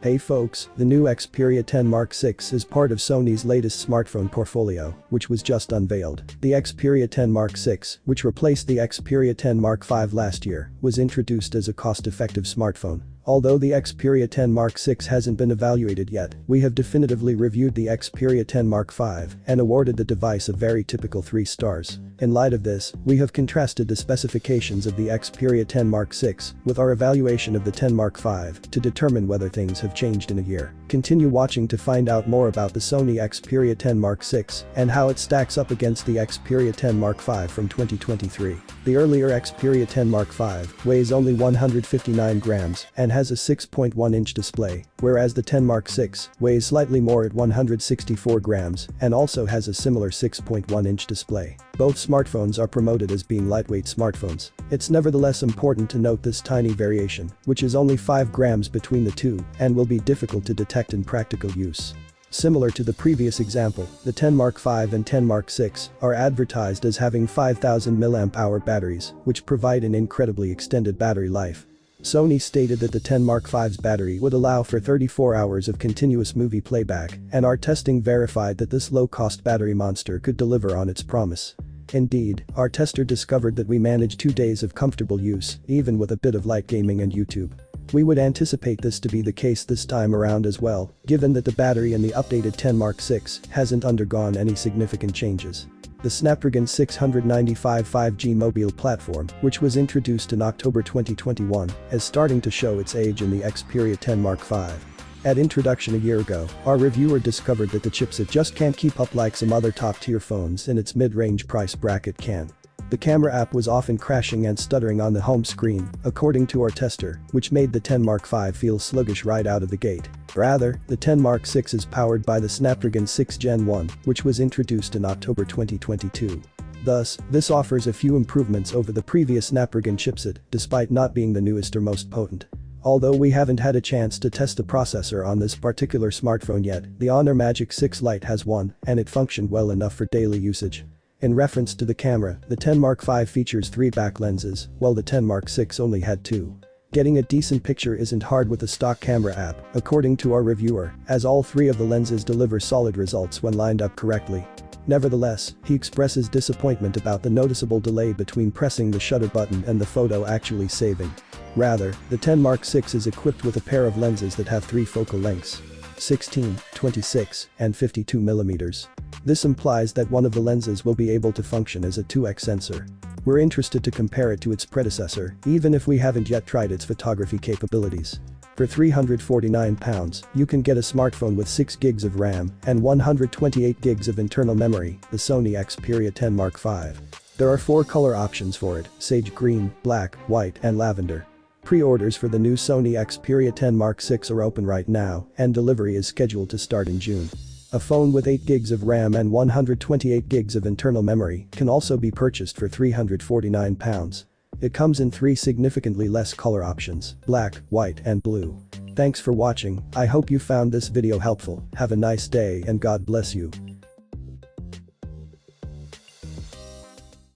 Hey folks, the new Xperia 10 Mark VI is part of Sony's latest smartphone portfolio, which was just unveiled. The Xperia 10 Mark VI, which replaced the Xperia 10 Mark V last year, was introduced as a cost-effective smartphone. Although the Xperia 10 Mark VI hasn't been evaluated yet, we have definitively reviewed the Xperia 10 Mark V and awarded the device a very typical 3 stars. In light of this, we have contrasted the specifications of the Xperia 10 Mark VI with our evaluation of the 10 Mark V to determine whether things have changed in a year. Continue watching to find out more about the Sony Xperia 10 Mark VI and how it stacks up against the Xperia 10 Mark V from 2023. The earlier Xperia 10 Mark V weighs only 159 grams and has a 6.1-inch display, whereas the 10 Mark VI weighs slightly more at 164 grams and also has a similar 6.1-inch display. Both smartphones are promoted as being lightweight smartphones. It's nevertheless important to note this tiny variation, which is only 5 grams between the two and will be difficult to detect in practical use. Similar to the previous example, the 10 Mark V and 10 Mark VI are advertised as having 5000 mAh batteries, which provide an incredibly extended battery life. Sony stated that the 10 Mark V's battery would allow for 34 hours of continuous movie playback, and our testing verified that this low-cost battery monster could deliver on its promise. Indeed, our tester discovered that we managed 2 days of comfortable use, even with a bit of light gaming and YouTube. We would anticipate this to be the case this time around as well, given that the battery in the updated 10 Mark VI hasn't undergone any significant changes. The Snapdragon 695 5G mobile platform, which was introduced in October 2021, is starting to show its age in the Xperia 10 Mark V. At introduction a year ago, our reviewer discovered that the chipset just can't keep up like some other top-tier phones in its mid-range price bracket can. The camera app was often crashing and stuttering on the home screen, according to our tester, which made the 10 Mark V feel sluggish right out of the gate. Rather, the 10 Mark VI is powered by the Snapdragon 6 Gen 1, which was introduced in October 2022. Thus, this offers a few improvements over the previous Snapdragon chipset, despite not being the newest or most potent. Although we haven't had a chance to test the processor on this particular smartphone yet, the Honor Magic 6 Lite has one, and it functioned well enough for daily usage. In reference to the camera, the 10 Mark V features 3 back lenses, while the 10 Mark VI only had 2. Getting a decent picture isn't hard with the stock camera app, according to our reviewer, as all 3 of the lenses deliver solid results when lined up correctly. Nevertheless, he expresses disappointment about the noticeable delay between pressing the shutter button and the photo actually saving. Rather, the 10 Mark VI is equipped with a pair of lenses that have 3 focal lengths: 16, 26, and 52 mm. This implies that one of the lenses will be able to function as a 2x sensor. We're interested to compare it to its predecessor, even if we haven't yet tried its photography capabilities. For £349, you can get a smartphone with 6 gigs of RAM and 128 gigs of internal memory, the Sony Xperia 10 Mark V. There are 4 color options for it: sage green, black, white, and lavender. Pre-orders for the new Sony Xperia 10 Mark VI are open right now, and delivery is scheduled to start in June. A phone with 8 gigs of RAM and 128 gigs of internal memory can also be purchased for £349. It comes in 3 significantly less color options: black, white, and blue. Thanks for watching. I hope you found this video helpful. Have a nice day and God bless you.